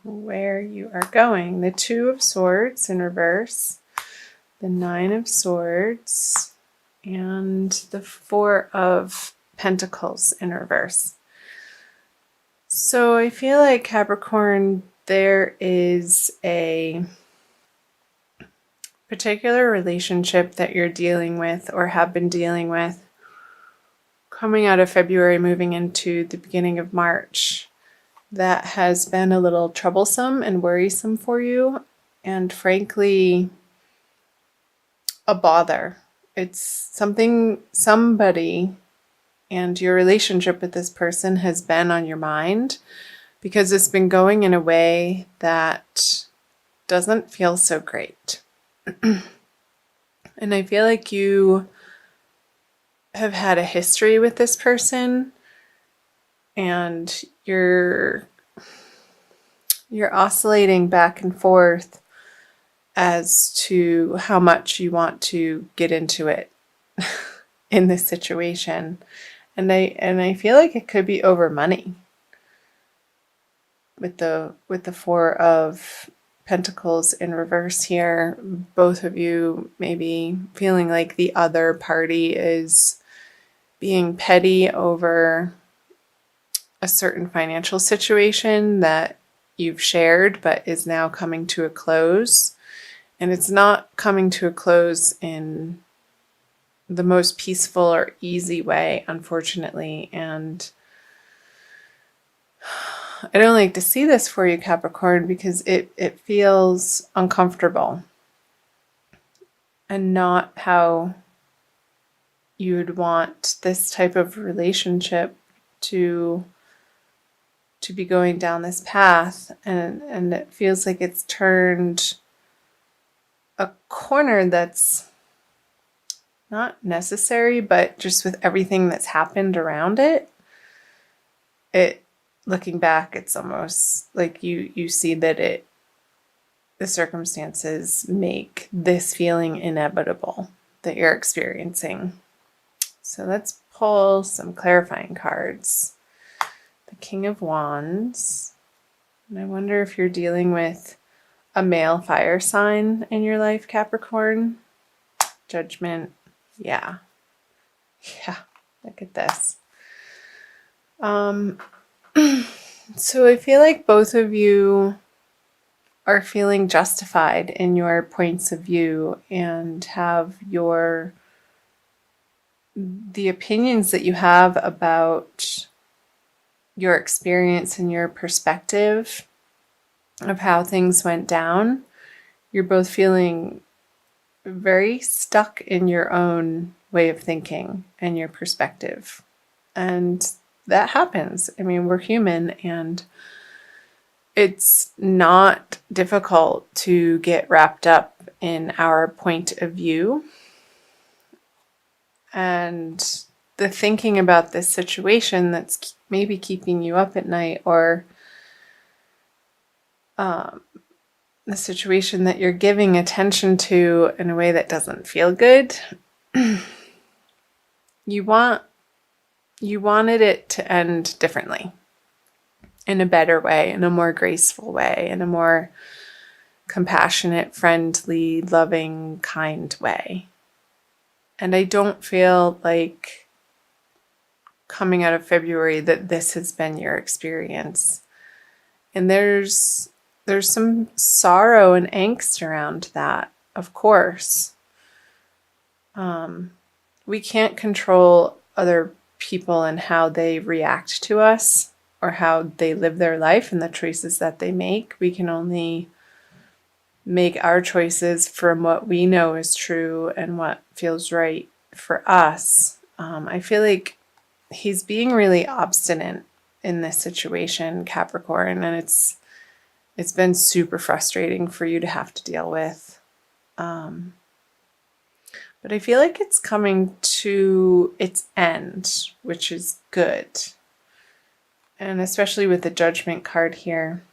where you are going. The Two of Swords in reverse, the Nine of Swords, and the Four of Pentacles in reverse. So I feel like, Capricorn, there is a particular relationship that you're dealing with or have been dealing with coming out of February, moving into the beginning of March, that has been a little troublesome and worrisome for you, and frankly, a bother. It's somebody, and your relationship with this person has been on your mind because it's been going in a way that doesn't feel so great. And I feel like you have had a history with this person, and you're oscillating back and forth as to how much you want to get into it in this situation. And I feel like it could be over money. With the Four of Pentacles in reverse here, both of you maybe feeling like the other party is being petty over a certain financial situation that you've shared but is now coming to a close. And it's not coming to a close in the most peaceful or easy way, unfortunately. And I don't like to see this for you, Capricorn, because it feels uncomfortable and not how you would want this type of relationship to be going down this path. And it feels like it's turned a corner that's not necessary, but just with everything that's happened around it, looking back, it's almost like you see that the circumstances make this feeling inevitable that you're experiencing. So let's pull some clarifying cards. The King of Wands. And I wonder if you're dealing with a male fire sign in your life, Capricorn. Judgment. Yeah. Look at this. So I feel like both of you are feeling justified in your points of view and have the opinions that you have about your experience and your perspective of how things went down. You're both feeling very stuck in your own way of thinking and your perspective. And that happens. I mean, we're human, and it's not difficult to get wrapped up in our point of view. And the thinking about this situation that's maybe keeping you up at night, or the situation that you're giving attention to in a way that doesn't feel good, you wanted it to end differently, in a better way, in a more graceful way, in a more compassionate, friendly, loving, kind way. And I don't feel like, coming out of February, that this has been your experience. And there's some sorrow and angst around that, of course. We can't control other people and how they react to us or how they live their life and the choices that they make. We can only make our choices from what we know is true and what feels right for us. I feel like he's being really obstinate in this situation, Capricorn, and it's been super frustrating for you to have to deal with. But I feel like it's coming to its end, which is good. And especially with the Judgment card here.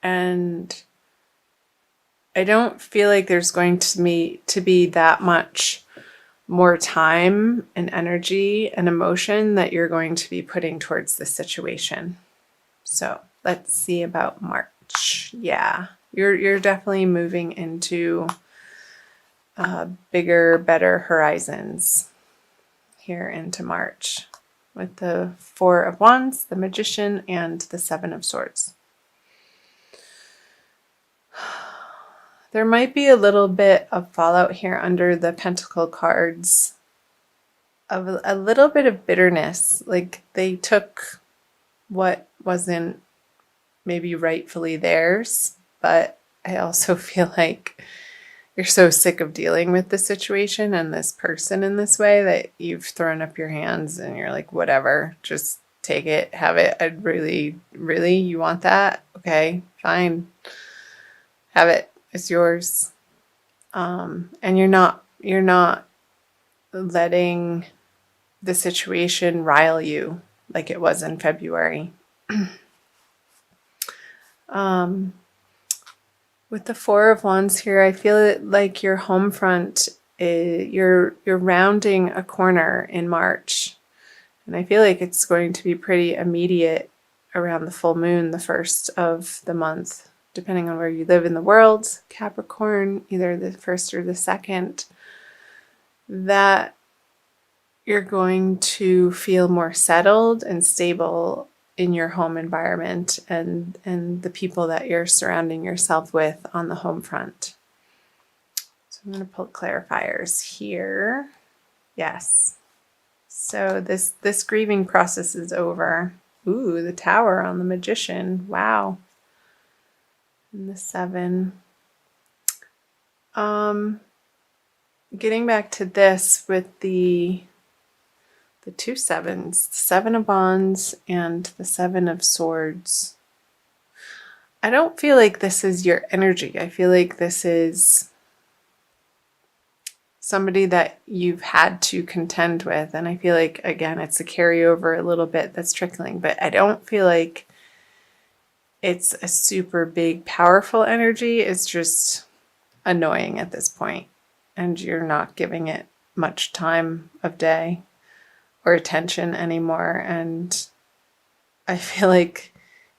And I don't feel like there's going to be that much more time and energy and emotion that you're going to be putting towards this situation. So let's see about March. Yeah, you're definitely moving into bigger, better horizons here into March with the Four of Wands, the Magician, and the Seven of Swords. There might be a little bit of fallout here under the Pentacle cards of a little bit of bitterness. Like they took what wasn't maybe rightfully theirs, but I also feel like you're so sick of dealing with the situation and this person in this way that you've thrown up your hands and you're like, whatever, just take it, have it. I'd really, you want that? Okay, fine. Have it. It's yours. And you're not letting the situation rile you like it was in February. With the Four of Wands here, I feel like your home front, you're rounding a corner in March. And I feel like it's going to be pretty immediate around the full moon, the first of the month, depending on where you live in the world. Capricorn, either the first or the second, that you're going to feel more settled and stable in your home environment and the people that you're surrounding yourself with on the home front. So I'm going to pull clarifiers here. Yes. So this grieving process is over. Ooh, the Tower on the Magician. Wow. And the 7. Getting back to this with the two sevens, the 7 of Wands and the 7 of Swords. I don't feel like this is your energy. I feel like this is somebody that you've had to contend with. And I feel like, again, it's a carryover a little bit that's trickling, but I don't feel like it's a super big, powerful energy. It's just annoying at this point, and you're not giving it much time of day or attention anymore. And I feel like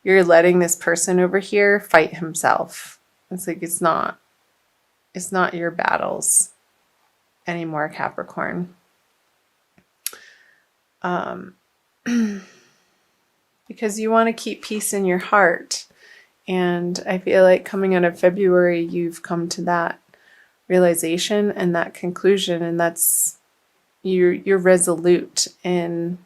you're letting this person over here fight himself. It's like it's not your battles anymore, Capricorn. Because you want to keep peace in your heart. And I feel like coming out of February, you've come to that realization and that conclusion, and that's you're resolute in.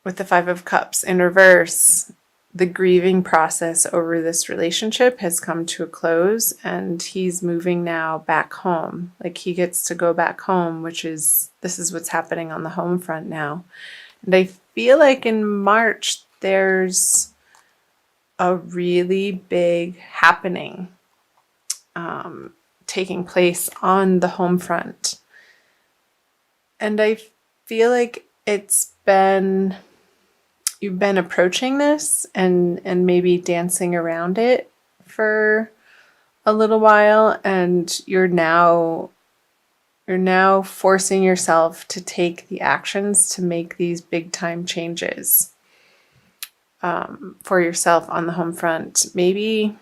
With the 5 of Cups in reverse, the grieving process over this relationship has come to a close, and he's moving now back home. Like he gets to go back home, this is what's happening on the home front now. And I feel like in March, there's a really big happening taking place on the home front. And I feel like you've been approaching this and maybe dancing around it for a little while, and you're now forcing yourself to take the actions to make these big time changes for yourself on the home front. Maybe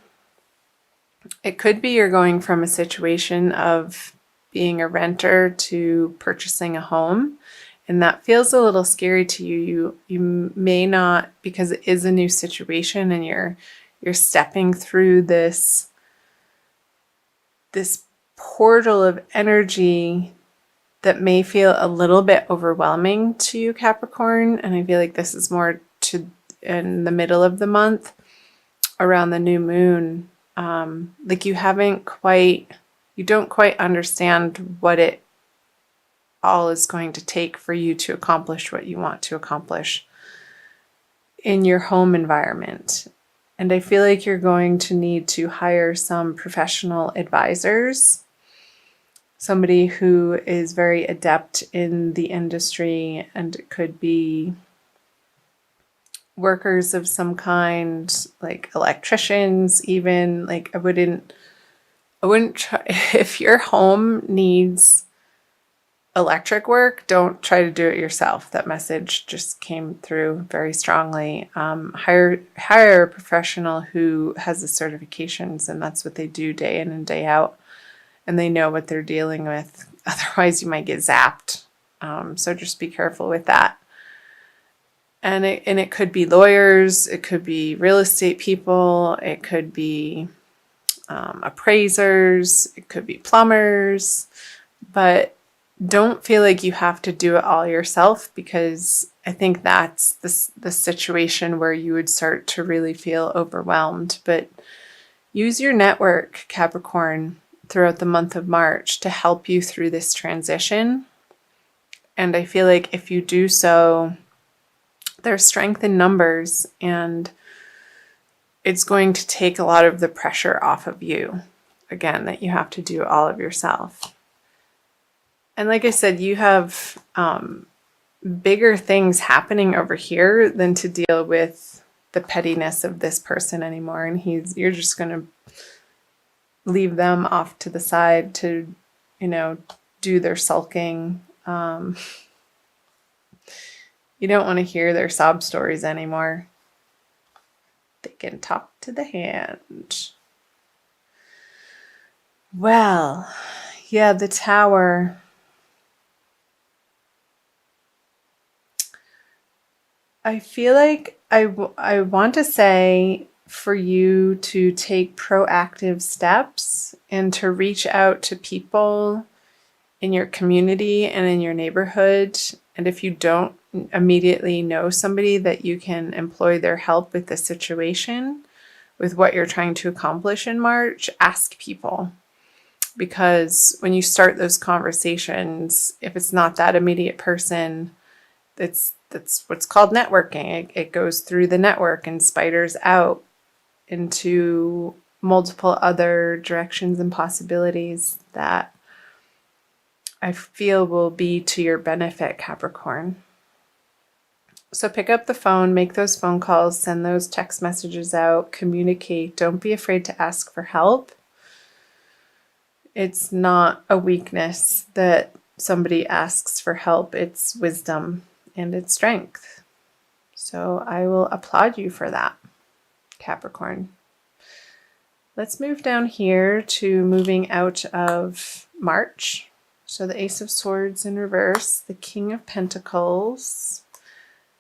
it could be you're going from a situation of being a renter to purchasing a home. And that feels a little scary to you. You may not, because it is a new situation and you're stepping through this portal of energy that may feel a little bit overwhelming to you, Capricorn. And I feel like this is more in the middle of the month around the new moon. Like you don't quite understand what it all is going to take for you to accomplish what you want to accomplish in your home environment. And I feel like you're going to need to hire some professional advisors, somebody who is very adept in the industry, and it could be workers of some kind, like electricians even. Like I wouldn't try if your home needs electric work, don't try to do it yourself. That message just came through very strongly. Hire a professional who has the certifications, and that's what they do day in and day out, and they know what they're dealing with. Otherwise, you might get zapped. So just be careful with that. And it could be lawyers, it could be real estate people, it could be appraisers, it could be plumbers, but don't feel like you have to do it all yourself, because I think that's the situation where you would start to really feel overwhelmed. But use your network, Capricorn, throughout the month of March to help you through this transition. And I feel like if you do so, there's strength in numbers, and it's going to take a lot of the pressure off of you, again, that you have to do all of yourself. And like I said, you have bigger things happening over here than to deal with the pettiness of this person anymore. And you're just going to leave them off to the side to, do their sulking. You don't want to hear their sob stories anymore. They can talk to the hand. Well, yeah, the Tower. I feel like I want to say for you to take proactive steps and to reach out to people in your community and in your neighborhood. And if you don't immediately know somebody that you can employ their help with the situation, with what you're trying to accomplish in March, ask people. Because when you start those conversations, if it's not that immediate person, that's what's called networking. It goes through the network and spiders out into multiple other directions and possibilities that I feel will be to your benefit, Capricorn. So pick up the phone, make those phone calls, send those text messages out, communicate. Don't be afraid to ask for help. It's not a weakness that somebody asks for help. It's wisdom and it's strength. So I will applaud you for that, Capricorn. Let's move down here to moving out of March. So the Ace of Swords in reverse, the King of Pentacles,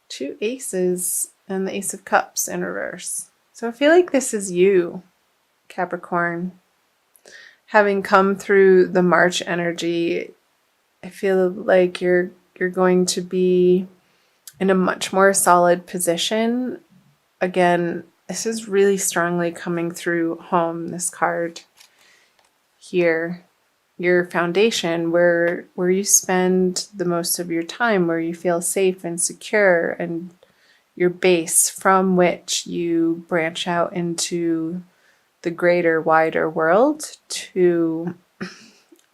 2 aces, and the Ace of Cups in reverse. So I feel like this is you, Capricorn. Having come through the March energy, I feel like you're going to be in a much more solid position. Again, this is really strongly coming through home, this card here. Your foundation, where you spend the most of your time, where you feel safe and secure, and your base from which you branch out into the greater, wider world to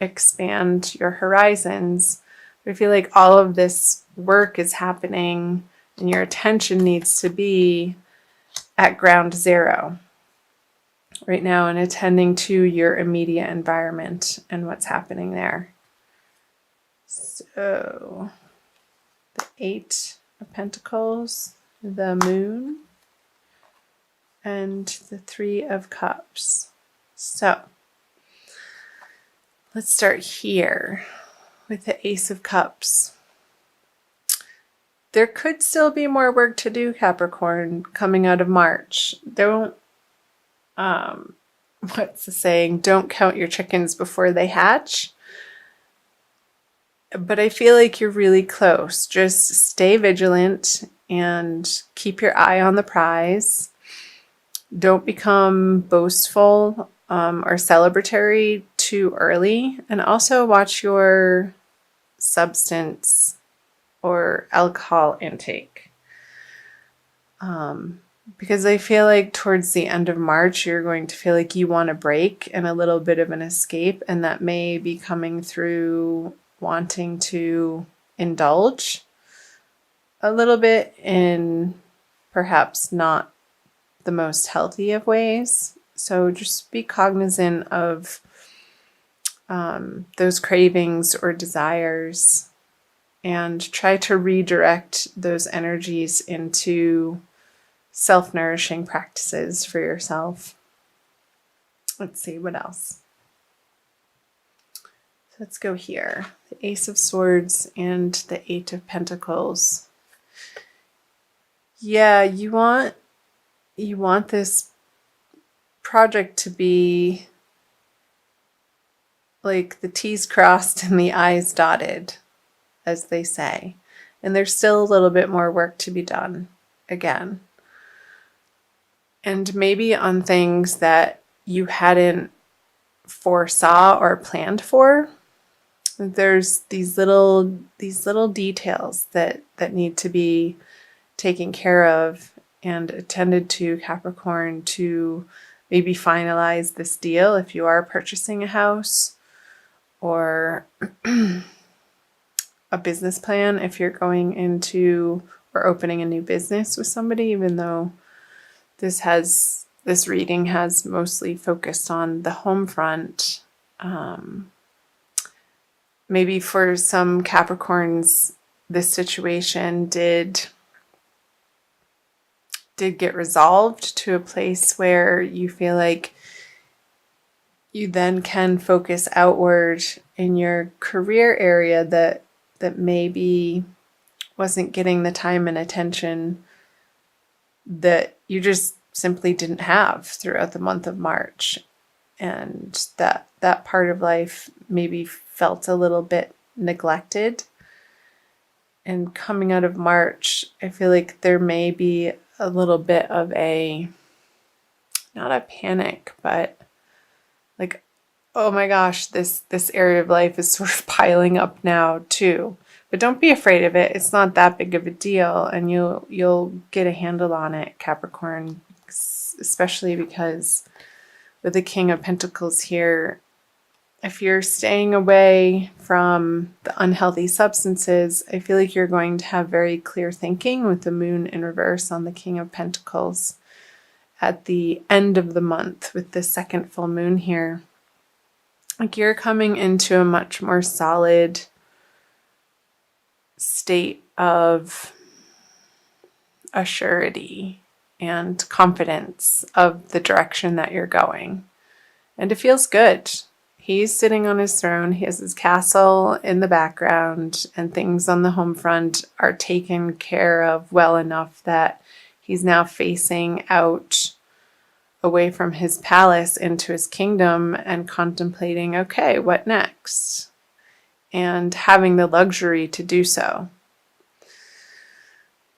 expand your horizons. But I feel like all of this work is happening and your attention needs to be at ground zero right now and attending to your immediate environment and what's happening there. So the 8 of Pentacles, the Moon, and the 3 of Cups. So let's start here with the Ace of Cups. There could still be more work to do, Capricorn, coming out of March. Don't what's the saying? Don't count your chickens before they hatch. But I feel like you're really close. Just stay vigilant and keep your eye on the prize. Don't become boastful or celebratory too early. And also watch your substance or alcohol intake. Because I feel like towards the end of March, you're going to feel like you want a break and a little bit of an escape. And that may be coming through wanting to indulge a little bit in perhaps not the most healthy of ways. So just be cognizant of those cravings or desires, and try to redirect those energies into self-nourishing practices for yourself. Let's see, what else? So let's go here. The Ace of Swords and the Eight of Pentacles. Yeah, you want this project to be like the T's crossed and the I's dotted, as they say. And there's still a little bit more work to be done again. And maybe on things that you hadn't foresaw or planned for. There's these little details that need to be taken care of and attended to, Capricorn, to maybe finalize this deal if you are purchasing a house, or a business plan if you're going into or opening a new business with somebody, even though this reading has mostly focused on the home front. Maybe for some Capricorns, this situation did get resolved to a place where you feel like you then can focus outward in your career area that maybe wasn't getting the time and attention that you just simply didn't have throughout the month of March. And that part of life maybe felt a little bit neglected. And coming out of March, I feel like there may be a little bit of not a panic, but like, oh my gosh, this area of life is sort of piling up now too. But don't be afraid of it. It's not that big of a deal, and you'll get a handle on it, Capricorn, especially because with the King of Pentacles here, if you're staying away from the unhealthy substances, I feel like you're going to have very clear thinking with the Moon in reverse on the King of Pentacles at the end of the month with the second full moon here. Like, you're coming into a much more solid state of assurity and confidence of the direction that you're going. And it feels good. He's sitting on his throne. He has his castle in the background, and things on the home front are taken care of well enough that he's now facing out away from his palace into his kingdom and contemplating, okay, what next? And having the luxury to do so.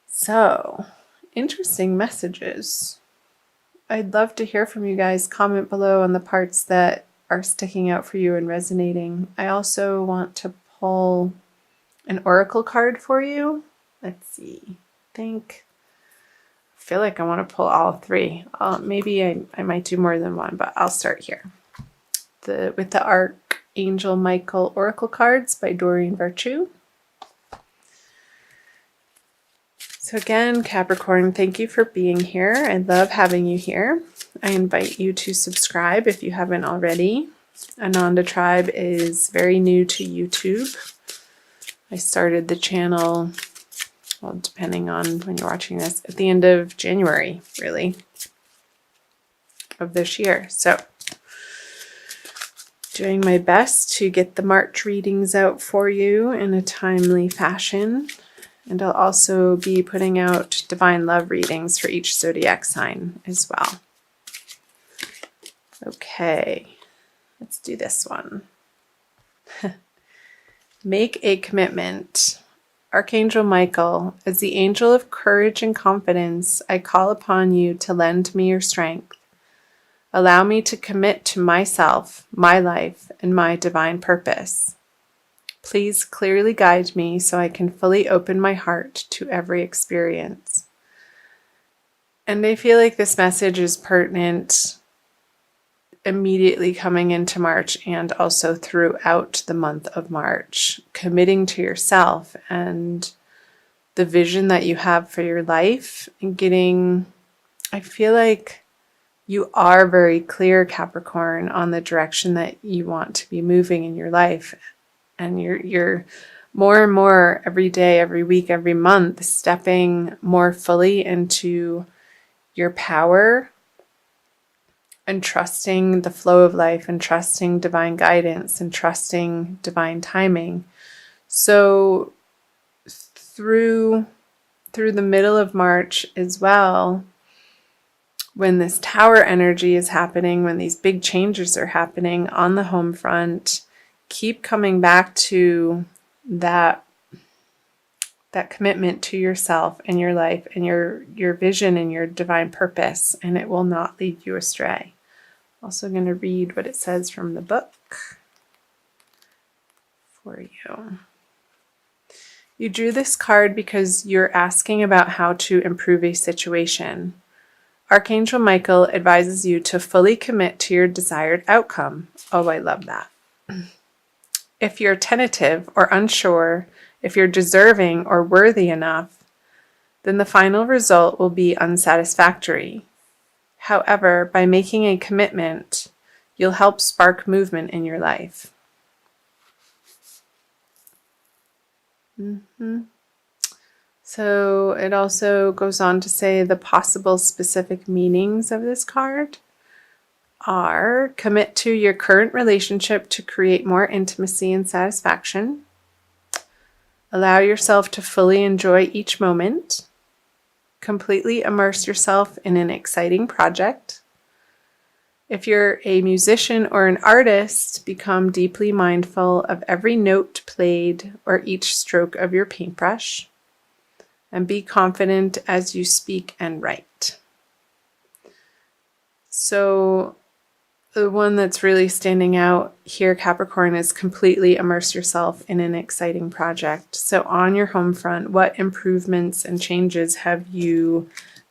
So, interesting messages. I'd love to hear from you guys. Comment below on the parts that are sticking out for you and resonating. I also want to pull an oracle card for you. Let's see. I feel like I want to pull all three. Maybe I might do more than one, but I'll start here. With the Archangel Michael Oracle cards by Doreen Virtue. So again, Capricorn, thank you for being here. I love having you here. I invite you to subscribe if you haven't already. Ananda Tribe is very new to YouTube. I started the channel, well, depending on when you're watching this, at the end of January, really, of this year. So, doing my best to get the March readings out for you in a timely fashion. And I'll also be putting out divine love readings for each zodiac sign as well. Okay, let's do this one. Make a commitment. Archangel Michael, as the angel of courage and confidence, I call upon you to lend me your strength. Allow me to commit to myself, my life, and my divine purpose. Please clearly guide me so I can fully open my heart to every experience. And I feel like this message is pertinent immediately coming into March and also throughout the month of March. Committing to yourself and the vision that you have for your life, and getting, I feel like, You are very clear, Capricorn, on the direction that you want to be moving in your life. And you're more and more every day, every week, every month, stepping more fully into your power and trusting the flow of life and trusting divine guidance and trusting divine timing. So through the middle of March as well, when this tower energy is happening, when these big changes are happening on the home front, keep coming back to that commitment to yourself and your life and your vision and your divine purpose, and it will not lead you astray. Also going to read what it says from the book for you. You drew this card because you're asking about how to improve a situation. Archangel Michael advises you to fully commit to your desired outcome. Oh, I love that. If you're tentative or unsure, if you're deserving or worthy enough, then the final result will be unsatisfactory. However, by making a commitment, you'll help spark movement in your life. So it also goes on to say the possible specific meanings of this card are: commit to your current relationship to create more intimacy and satisfaction. Allow yourself to fully enjoy each moment. Completely immerse yourself in an exciting project. If you're a musician or an artist, become deeply mindful of every note played or each stroke of your paintbrush, and be confident as you speak and write. So the one that's really standing out here, Capricorn, is completely immerse yourself in an exciting project. So on your home front, what improvements and changes have you